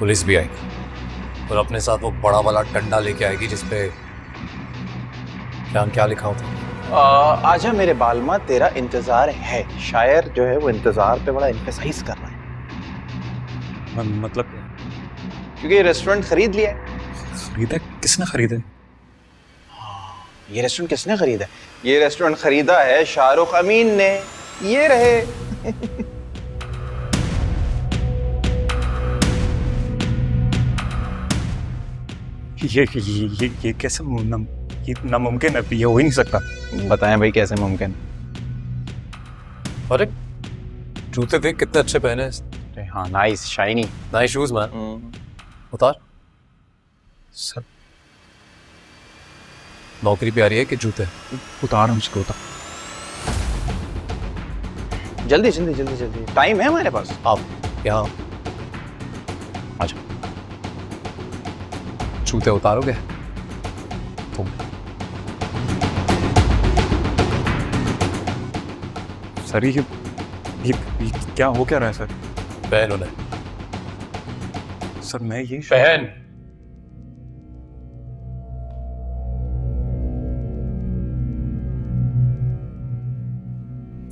Police भी आएगी और अपने साथ वो बड़ा वाला डंडा लेके आएगी जिसपे क्या लिखा होता। आजा मेरे बालमा, तेरा इंतजार है। शायर जो है वो इंतजार पे बड़ा एम्फेसाइज कर रहा है। मतलब क्योंकि ये रेस्टोरेंट खरीद लिया है। खरीदा? किसने खरीदा? ये रेस्टोरेंट किसने खरीदा? ये रेस्टोरेंट खरीदा है शाहरुख अमीन ने। ये रहे। ये कैसे ये नामुमकिन है, ये हो ही नहीं सकता। बताएं भाई कैसे मुमकिन? अरे जूते देख कितने अच्छे पहने हैं। हाँ, nice shiny nice shoes man. उतार। सर नौकरी पे आ रही है कि जूते? उतार मुझको, उतार। जल्दी जल्दी जल्दी जल्दी, टाइम है हमारे पास। आप यहाँ अच्छा, जूते उतारोगे तुम? सर ये क्या हो क्या रहा है सर? पहन उन्हें। सर मैं ये पहन।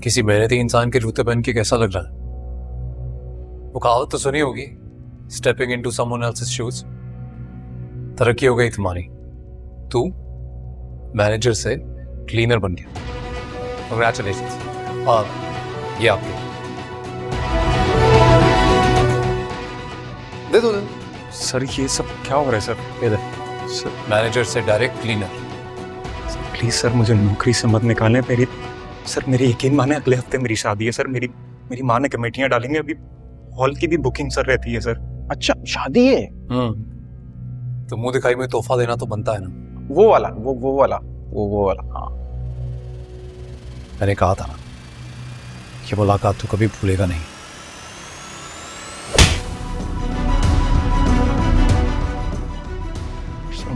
किसी मेहनती इंसान के जूते पहन के कैसा लग रहा है? वो कहावत तो सुनी होगी, stepping into someone else's shoes. तरक्की हो गई तुम्हारी, तू मैनेजर से क्लीनर बन गया। कंग्रेचुलेशंस। और ये आपके दे दो। सर ये सब क्या हो रहा है सर? सर मैनेजर से डायरेक्ट क्लीनर। प्लीज सर मुझे नौकरी से मत निकालें। मेरी यकीन माने अगले हफ्ते मेरी शादी है सर। मेरी माँ ने कमेटियां डालेंगे, अभी हॉल की भी बुकिंग सर रहती है सर। अच्छा शादी है? तो मुंह दिखाई में तोहफा देना तो बनता है ना। वो वाला वो वाला। हाँ मैंने कहा था ना कि मुलाकात तो कभी भूलेगा नहीं।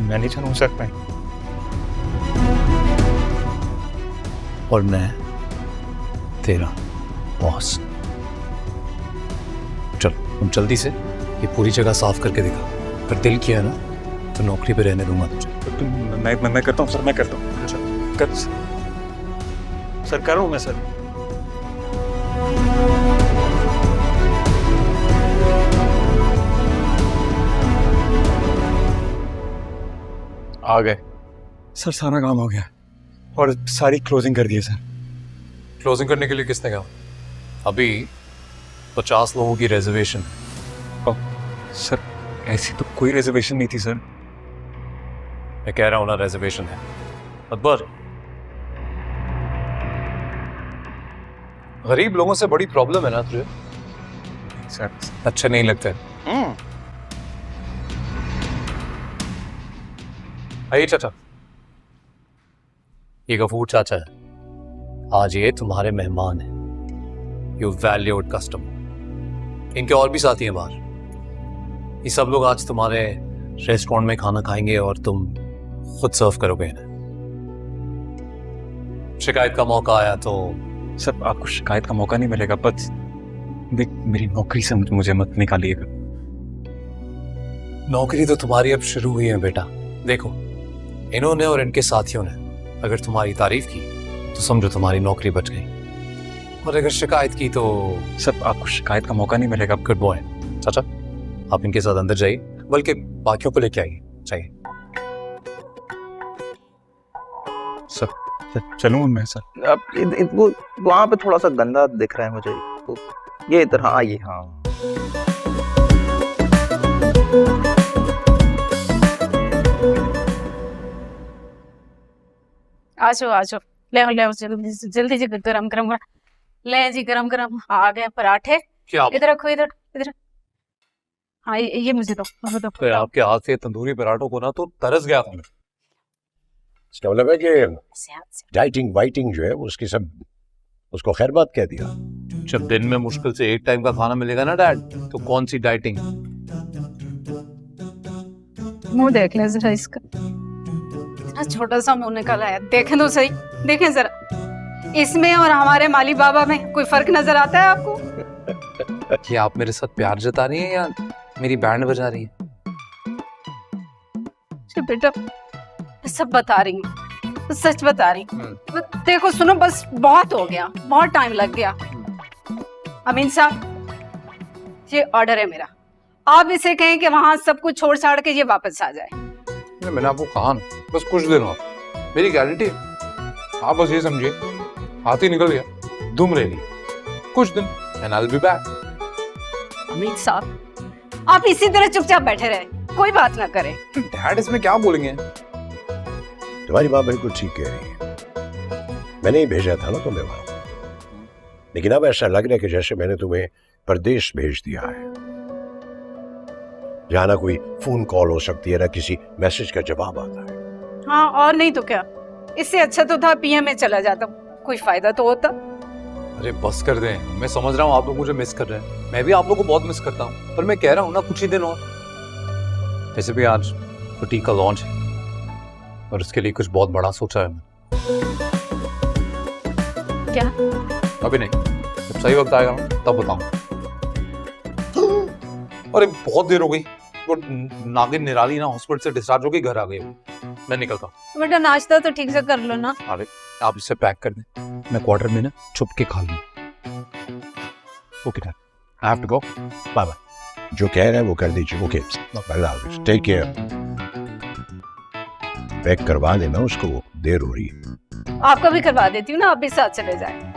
मैनेजर हो सकता है और मैं तेरा बॉस। चल तुम जल्दी से ये पूरी जगह साफ करके दिखा। अगर दिल किया ना तो नौकरी पे रहने दूंगा तुझे। मैं करता हूँ सर, मैं करता हूँ सर कर रहा हूँ मैं सर। आ गए सर, सारा काम हो गया और सारी क्लोजिंग कर दी है सर। क्लोजिंग करने के लिए किसने कहा? अभी 50 लोगों की रिजर्वेशन है। सर ऐसी तो कोई रिजर्वेशन नहीं थी सर। मैं कह रहा हूं ना रिजर्वेशन है। अकबर, गरीब लोगों से बड़ी प्रॉब्लम है ना तुझे? सर अच्छे नहीं लगते। आइए चाचा, ये गफूर चाचा है। आज ये तुम्हारे मेहमान हैं। You valued customer. इनके और भी साथी हैं बाहर। ये सब लोग आज तुम्हारे रेस्टोरेंट में खाना खाएंगे और तुम खुद सर्व करोगे इन्हें। शिकायत का मौका आया तो? सर आपको शिकायत का मौका नहीं मिलेगा, बस मेरी नौकरी से मुझे मत निकालिएगा। नौकरी तो तुम्हारी अब शुरू हुई है बेटा। देखो, इन्होंने और इनके साथियों ने अगर तुम्हारी तारीफ की तो समझो तुम्हारी नौकरी बच गई, और अगर शिकायत की तो? सर आपको शिकायत का मौका नहीं मिलेगा। Good boy. चाचा आप इनके साथ अंदर जाइए, बल्कि बाकियों को लेके आइए। चाहिए सर चलूं मैं सर? अब वो वहाँ पे थोड़ा सा गंदा दिख रहा है मुझे। तो ये इधर, हाँ ये, हाँ आ जाओ ले जल्दी जी गरम गरम ले जी गरम गरम आ गए पराठे। क्या इधर रखो, इधर। हाँ ये मुझे दो। तो आपके हाथ से तंदूरी पराठों को ना तो तरस गया था मैं। इसका मतलब है कि डाइटिंग वाइटिंग जो है उसकी सब उसको खैर बात कह दिया। जब दिन में मुश्किल से एक टाइम का खाना मिलेगा ना डैड, तो कौन सी डाइटिंग? मुंह देख ले जरा इसका, इतना छोटा सा मुंह निकाला है। देखें तो सही, देखें जरा। इसमें और हमारे माली बाबा में कोई फर्क नजर आता है आपको? कि आप मेरे साथ प्यार जता रही हैं या मेरी बैंड बजा रही है। जी बेटा, मैं सब बता रही हूँ, सच बता रही हूँ। देखो सुनो, बस बहुत हो गया, बहुत टाइम लग गया। अमीन साहब, ये ऑर्डर है मेरा। आप इसे कहें कि वहां सब कुछ छोड़ छाड़ के ये वापस आ जाए। मैंने आपको कहा ना, बस कुछ दिन और, मेरी गारंटी। आप बस ये समझिए, हाथ ही निकल गया, दुम ले ली, कुछ दिन and I will be back. Amin साहब, आप इसी तरह चुपचाप बैठे रहे, कोई बात ना करें। डैड इसमें क्या बोलेंगे? तुम्हारी माँ बिल्कुल ठीक कह रही है। मैंने ही भेजा था ना तुम्हें वहां, लेकिन अब ऐसा लग रहा है कि जैसे मैंने तुम्हें परदेश भेज दिया है, जहां ना कोई फोन कॉल हो सकती है, ना किसी मैसेज का जवाब आता है। हाँ और नहीं तो क्या, इससे अच्छा तो था पीएम में चला जाता, कोई फायदा तो होता। अरे बस कर दें, मैं समझ रहा हूँ आप लोग मुझे मिस कर रहे हैं, मैं भी आप लोग को बहुत मिस करता हूँ, पर मैं कह रहा हूँ ना कुछ ही दिन और। वैसे भी आज बुटीक का लॉन्च है और उसके लिए कुछ बहुत बड़ा सोचा है मैंने। क्या? अभी नहीं, जब सही वक्त आएगा ना तब बताऊँ। अरे बहुत देर हो गई, वो नागिन निराली ना हॉस्पिटल से डिस्चार्ज होकर घर आ गई। मैं निकलता हूँ। बेटा नाश्ता तो ठीक से कर लो ना। अरे आप इसे पैक कर दें, मैं क्वार्टर में ना छुप के खा लूँ। Okay dad, I have to go, bye bye. जो कह रहा है वो कर दीजिए। Okay, take care. पैक करवा देना उसको, देर हो रही है। आपका भी करवा देती हूँ ना, आप भी साथ चले जाए।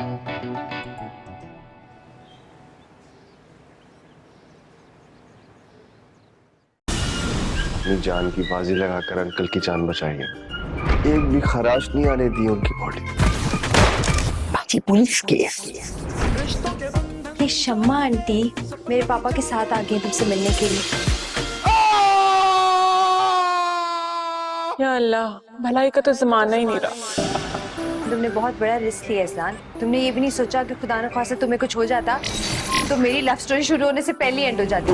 अपनी जान की बाजी लगाकर अंकल की जान बचाई है। एक भी खराश नहीं आने दी उनकी बॉडी। बाजी पुलिस केस। ये शम्मा आंटी मेरे पापा के साथ आ गई तुमसे मिलने के लिए। या अल्लाह, भलाई का तो जमाना ही नहीं रहा। तुमने बहुत बड़ा रिस्क लिया इस्लान। तुमने ये भी नहीं सोचा कि खुदा न खास्ता तुम्हें कुछ हो जाता तो मेरी लव स्टोरी शुरू होने से पहले एंड हो जाती।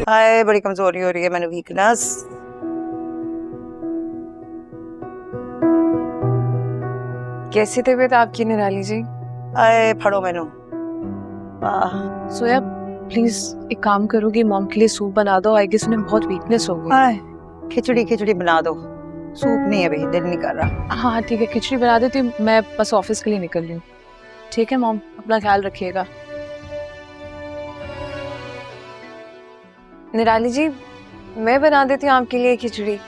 हाय, बड़ी कमजोरी हो रही है, मैंने वीकनेस। कैसी तबीयत आपकी निराली जी? आए फड़ो मैनू। सोया प्लीज एक काम करोगी, मॉम के लिए सूप बना दो। आई गेस उन्हें बहुत वीकनेस हो गई। आए खिचड़ी खिचड़ी बना दो, सूप नहीं है भाई, दिल नहीं कर रहा। हाँ ठीक है, खिचड़ी बना देती हूँ, मैं बस ऑफिस के लिए निकल रही हूँ। ठीक है मॉम, अपना ख्याल रखिएगा। निराली जी, मैं बना देती हूँ आपके लिए खिचड़ी।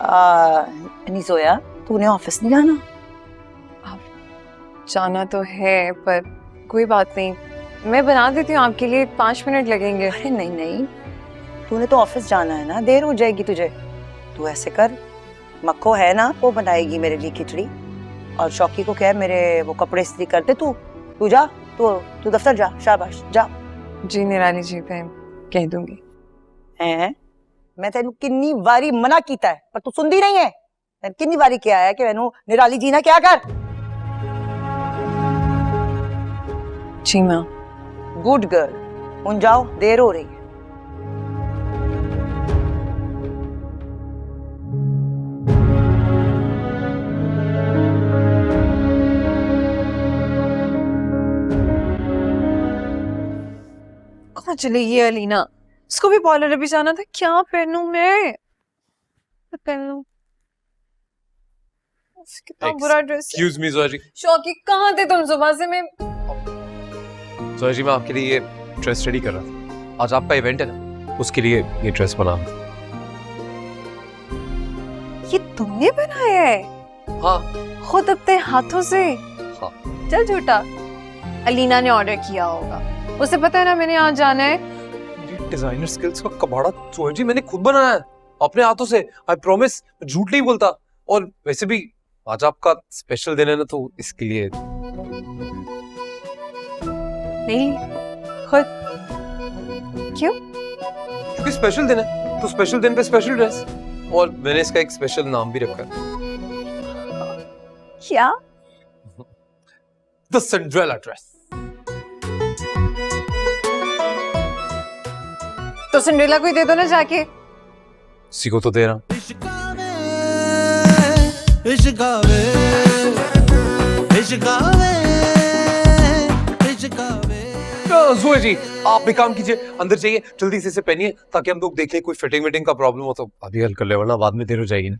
नहीं सोया, तूने ऑफिस नहीं जाना? जाना तो है पर कोई बात नहीं, मैं बना देती हूँ आपके लिए, 5 मिनट लगेंगे। अरे नहीं नहीं, तूने तो ऑफिस जाना है ना, देर हो जाएगी तुझे। तू ऐसे कर, मक्खो है ना, वो बनाएगी मेरे लिए खिचड़ी, और शौकी को कह मेरे वो कपड़े इस्त्री कर दे। तू जा, तू दफ्तर जा, शाबाश जा। जी निराली जी, मैं कह दूंगी। हैं, मैं तेनू किन्नी वारी मना कीता है पर तू सुनदी नहीं है। तैन किन्नी वारी क्या है कि मैनू निराली जी ना क्या कर। जी माँ। गुड गर्ल, हुन जाओ, देर हो रही है। कहाँ चली गई अलीना? इसको भी पार्लर अभी जाना था। क्या पहनूं मैं? पहनूं कितना बुरा ड्रेस है। एक्सक्यूज मी जोया जी। शौकी कहाँ थे तुम सुबह से? मैं जोया जी, मैं आपके लिए ये ड्रेस रेडी कर रहा था। आज आपका इवेंट है ना, उसके लिए ये ड्रेस बना रहा था। ये तुमने बनाया है? हाँ। खुद अपने हाथों से? हाँ। चल झूठा, अलीना ने ऑर्डर किया होगा, उसे पता है ना मैंने आज जाना है। मेरी डिजाइनर स्किल्स का कबाड़ा जोया जी मैंने खुद बनाया है अपने हाथों से, आई प्रॉमिस, झूठ नहीं बोलता। और वैसे भी आज आपका स्पेशल दिन है ना, तो इसके लिए। नहीं खुद क्यों? क्योंकि स्पेशल दिन है, तो स्पेशल दिन पे स्पेशल ड्रेस, और मैंने इसका एक स्पेशल नाम भी रखा है, क्या? The Cinderella dress. तो सिंड्रेला को ही दे दो ना जाके। उसी को तो दे रहा हूं। जोए जी आप एक काम कीजिए, अंदर जाइए जल्दी से इसे पहनिए ताकि हम लोग देख ले कोई फिटिंग विटिंग का प्रॉब्लम हो तो अभी हल कर ले, वरना बाद में देर हो जाएगी ना।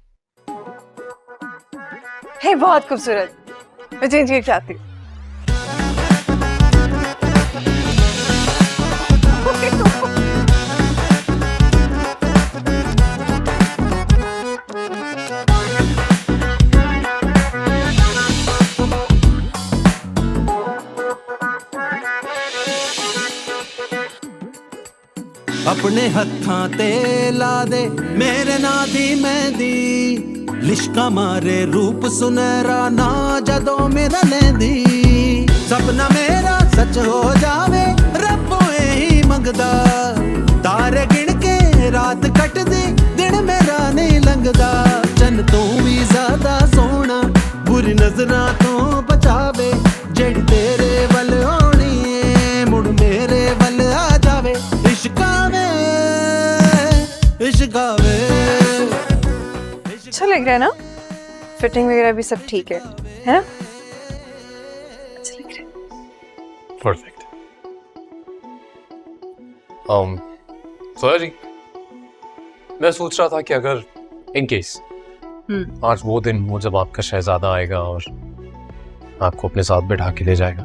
है बहुत खूबसूरत, मैं चेंज करके आती हूँ। अपने हत्थां ते ला दे मेरे ना दी मेहंदी, लिशका मारे रूप सुनहरा ना जदों मेरा लेंदी, सपना मेरा सच हो जावे रब्बो ही मंगदा, तारे गिन के रात कट दी दिन मेरा नहीं लंघदा, चन तो भी ज्यादा सोना बुरी नजरां तो बचावे, जेड़ी तेरे वल होनी है मुड़ मेरे वल आ जावे, अच्छा लग रहा है ना, फिटिंग वगैरह भी सब ठीक है ना? अच्छा लग रहा है। परफेक्ट। सोया जी मैं सोच रहा था कि अगर इन केस आज वो दिन हो जब आपका शहजादा आएगा और आपको अपने साथ बैठा के ले जाएगा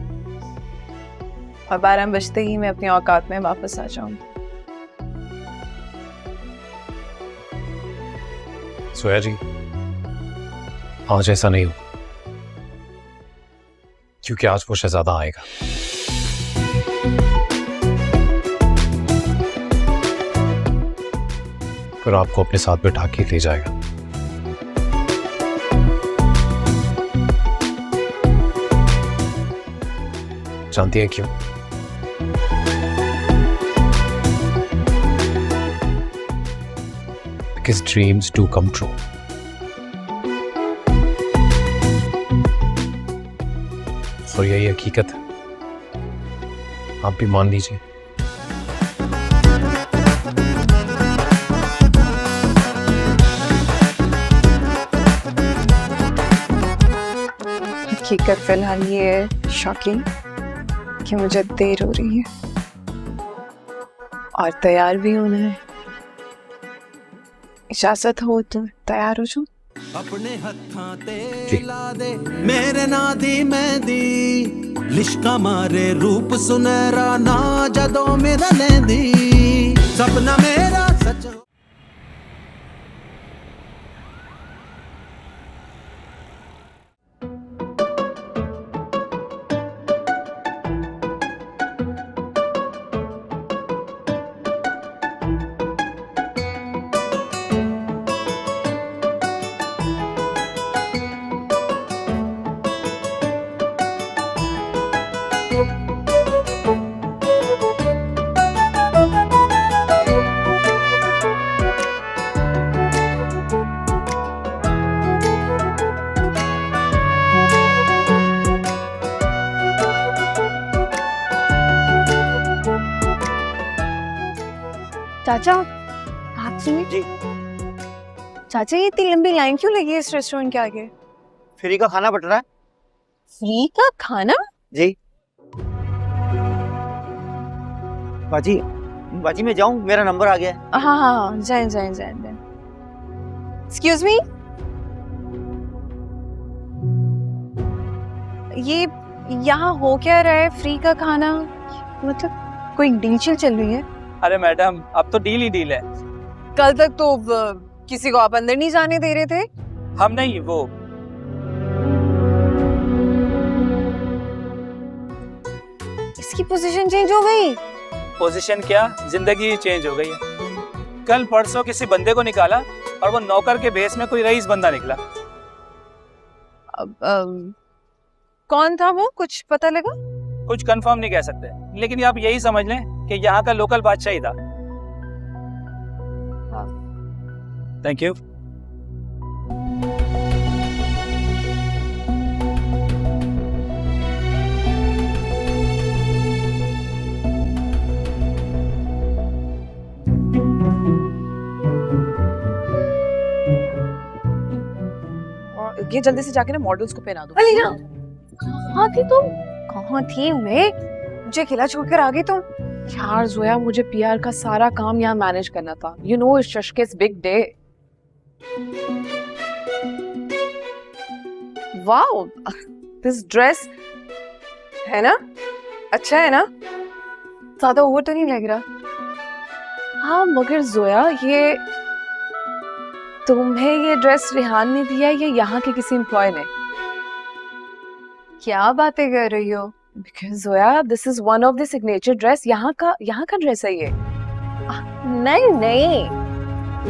और 12 बजते ही मैं अपनी औकात में वापस आ जाऊंगी। सोया जी आज ऐसा नहीं होगा क्योंकि आज वो शहजादा आएगा। फिर आपको अपने साथ बैठा के ले जाएगा। जानती हैं क्यों? Because dreams do come true. और यही हकीकत है, आप भी मान लीजिए। हकीकत फिलहाल ये है शॉकिंग कि मुझे देर हो रही है और तैयार भी होना है। इजाजत हो तो तैयार हो जाओ। अपने हत्थां ते ला दे मेरे ना दी मेहंदी, लिशका मारे रूप सुनहरा ना जदों मेरा लेंदी, सपना मेरा सच। चाचा आप सुनिए जी। चाचा ये इतनी लंबी लाइन क्यों लगी है इस रेस्टोरेंट के आगे? फ्री का खाना बट रहा है। फ्री का खाना? जी बाजी, बाजी मैं जाऊं, मेरा नंबर आ गया है। हाँ हाँ जाए जाए जाए। एक्सक्यूज मी, ये यहाँ हो क्या रहा है? फ्री का खाना मतलब कोई डील चल रही है? अरे मैडम अब तो डील ही डील है। कल तक तो किसी को आप अंदर नहीं जाने दे रहे थे। हम नहीं, वो इसकी पोजीशन चेंज हो गई। पोजीशन क्या, जिंदगी ही चेंज हो गई है। कल परसों किसी बंदे को निकाला और वो नौकर के भेस में कोई रईस बंदा निकला। कौन था वो, कुछ पता लगा? कुछ कंफर्म नहीं कह सकते, लेकिन आप यही समझ लें कि यहाँ का लोकल बादशाह ही था। Thank you. ये जल्दी से जाके ना मॉडल्स को पहना दो। कहाँ थी तुम? कहाँ थी मैं? मुझे अकेला छोड़कर आ गई तुम? यार जोया, मुझे पीआर का सारा काम यहाँ मैनेज करना था. यू नो इट्स शशके's big day. Wow, this dress है ना, अच्छा है ना, ज्यादा ओवर तो नहीं लग रहा? हाँ मगर जोया, ये तुम्हें ये ड्रेस रिहान ने दिया या यहाँ के किसी एम्प्लॉय ने? क्या बातें कर रही हो? Because Zoya, this is one of the signature dress. यहाँ का ड्रेस है ये. नहीं नहीं,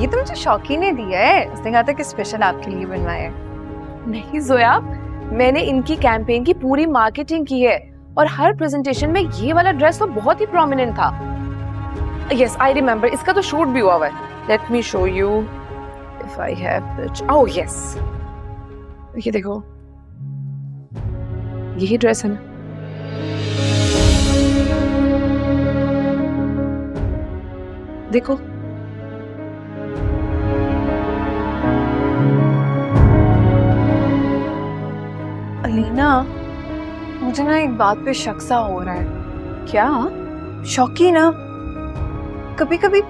ये तो मुझे शौकी ने दिया है. उसने कहा था कि स्पेशल आपके लिए बनवाया है. नहीं जोया, मैंने इनकी कैंपेन की पूरी मार्केटिंग की है और हर प्रेजेंटेशन में ये वाला ड्रेस तो बहुत ही प्रोमिनेंट था. यस आई रिमेम्बर, इसका तो शूट भी हुआ है. Let me show you if I have it. Oh yes, ये देखो, यही ड्रेस है ना. देखो, अलीना, मुझे ना एक बात पे शक सा हो रहा है. क्या? शौकी ना कभी कभी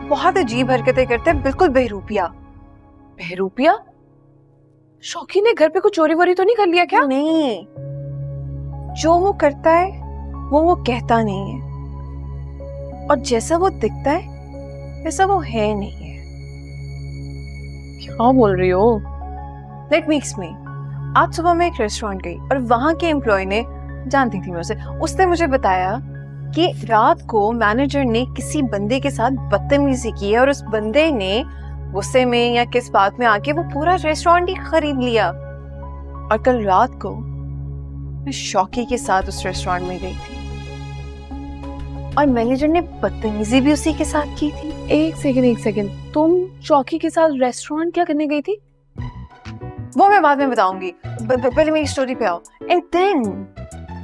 बहुत अजीब हरकतें करते हैं, बिल्कुल बेरूपिया. बहरूपिया? शौकी ने घर पे कुछ चोरी वोरी तो नहीं कर लिया क्या? नहीं, जो वो करता है वो कहता नहीं है, और जैसा वो दिखता है वैसा वो है नहीं है. क्या बोल रही हो? Let me explain. आज सुबह मैं एक रेस्टोरेंट गई और वहां के एम्प्लॉय ने, जानती थी मैं उसे, उसने मुझे बताया कि रात को मैनेजर ने किसी बंदे के साथ बदतमीजी की है और उस बंदे ने गुस्से में या किस बात में आके वो पूरा रेस्टोरेंट ही खरीद लिया. और कल रात को मैं शौकी के साथ उस रेस्टोरेंट में गई थी और मैनेजर ने बदतमीजी भी उसी के साथ की थी. एक सेकंड, तुम शौकी के साथ रेस्टोरेंट क्या करने गई थी? वो मैं बाद में बताऊंगी, पहले मेरी स्टोरी पे आओ. एंड देन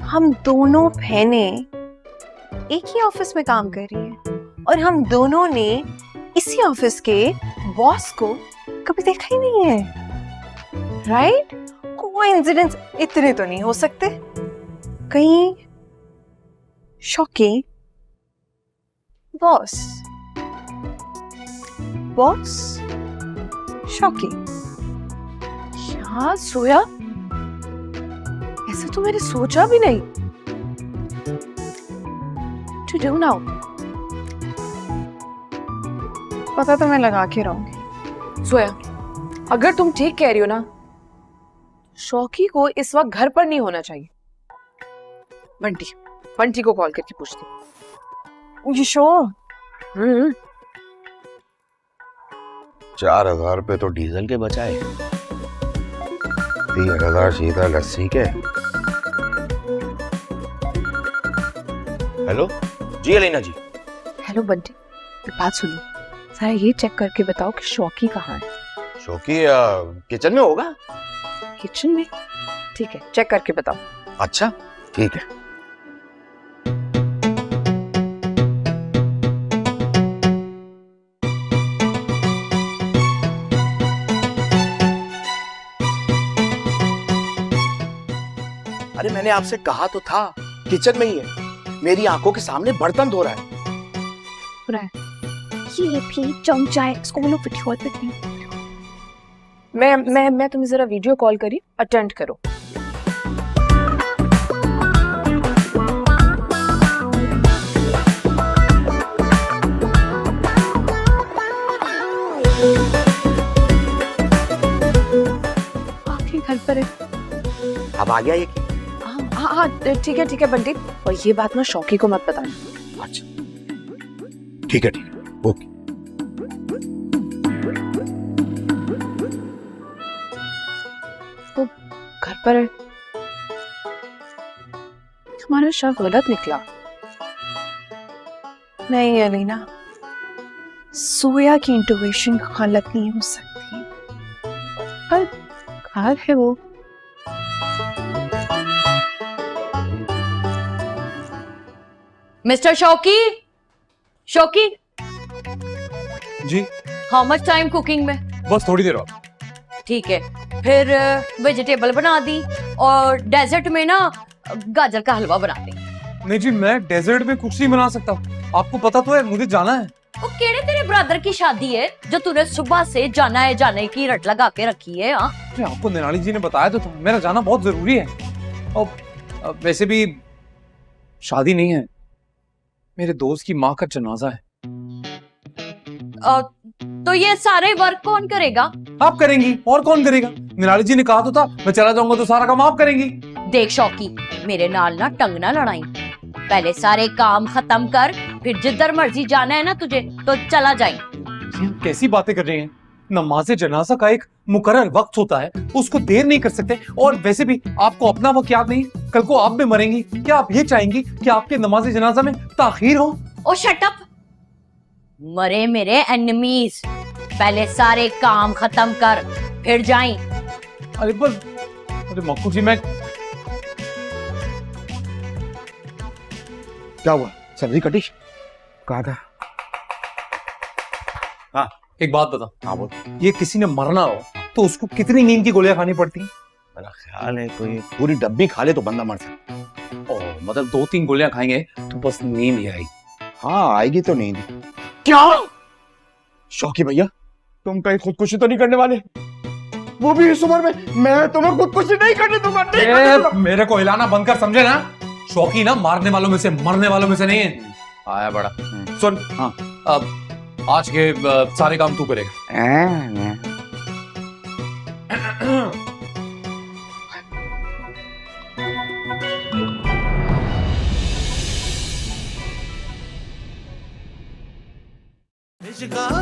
हम दोनों बहनें एक ही ऑफिस में काम कर रही हैं और हम दोनों ने इसी ऑफिस के बॉस को कभी देखा ही नहीं है. राइट? कोइंसिडेंस इतने तो नहीं हो सकते. कहीं शौकी बॉस शौकी. हाँ सोया, ऐसा तो मैंने सोचा भी नहीं. To do now? पता तो मैं लगा के रहूंगी. सोया, अगर तुम ठीक कह रही हो ना, शौकी को इस वक्त घर पर नहीं होना चाहिए. बंटी को कॉल करके पूछती. You sure? 4,000 रुपए तो डीजल के बचाए, 3,000 सीधा लस्सी के. हेलो जी अलीना जी. हेलो बंटी, बात सुनो, जरा ये चेक करके बताओ कि शौकी कहाँ है. शौकी किचन में होगा. किचन में? ठीक है, चेक करके बताओ. अच्छा ठीक है. अरे मैंने आपसे कहा तो था, किचन में ही है, मेरी आंखों के सामने बर्तन धो रहा है. ये भी चमचा है, इसको बोलो पिठोर पे नहीं. मैं तुम्हें जरा वीडियो कॉल करी, अटेंड करो. आखिरी घर पर है. अब आ गया ये. हाँ ठीक है बंटी, और ये बात ना शौकी को मत बताना. अच्छा ठीक है ओके. तो घर पर है. हमारा शव गलत निकला. नहीं अलीना, सोया की इंट्यूशन गलत नहीं हो सकती. पर घर है वो. Mister Shauki, Shauki ji. How much time cooking में? बस थोड़ी देर और. ठीक है, फिर वेजिटेबल बना दी और डेजर्ट में ना गाजर का हलवा बना दी. नहीं जी, मैं डेजर्ट में कुछ नहीं बना सकता, आपको पता तो है, मुझे जाना है। वो केड़े तेरे ब्रदर की शादी है जो तूने सुबह से जाने की रट लगा के रखी है? हाँ, आपको निराली जी ने बताया तो था, मेरा जाना बहुत जरूरी है। और वैसे भी शादी नहीं है, मेरे दोस्त की माँ का जनाजा है। तो ये सारे वर्क कौन करेगा? आप करेंगी, और कौन करेगा? निराली जी ने कहा तो था मैं चला जाऊंगा तो सारा काम आप करेंगी। देख शौकी, मेरे नाल ना टंग ना लड़ाई, पहले सारे काम खत्म कर, फिर जिधर मर्जी जाना है ना तुझे तो चला जाए। कैसी बातें कर रही हैं? नमाज़े जनाजा का एक मुकर्रर वक्त होता है, उसको देर नहीं कर सकते। और वैसे भी आपको अपना वक्त याद नहीं, कल को आप भी मरेंगी, क्या आप ये चाहेंगी कि आपके नमाज़े जनाजा में ताखीर हो? ओ शट अप, मरे मेरे एनिमीज, पहले सारे काम खत्म कर फिर जाएं। अरे बस, अरे मक्कू जी, मैं क्या हुआ? सब्जी कटी? कहा था? हाँ, एक बात बता। हाँ बोल। ये किसी ने मरना हो तो उसको कितनी नींद की गोलियां खानी पड़ती हैं? मेरा ख्याल है कोई पूरी डब्बी खा ले तो बंदा मर सकता है। ओह, मतलब 2-3 गोलियां खाएंगे तो बस नींद ही आएगी। हाँ, आएगी तो नींद। क्या? शौकी भैया, तुम कहीं खुदकुशी तो नहीं करने वाले? वो भी इस उम्र में? मैं तुम्हें खुदकुशी नहीं करने दूंगा, नहीं करने दूंगा। मेरे को हिलाना बंद कर, समझे ना? शौकी ना मारने वालों में से, मरने वालों में से नहीं है। आया बड़ा। सुन, हाँ, अब आज के सारे काम तू करेगा। इश्क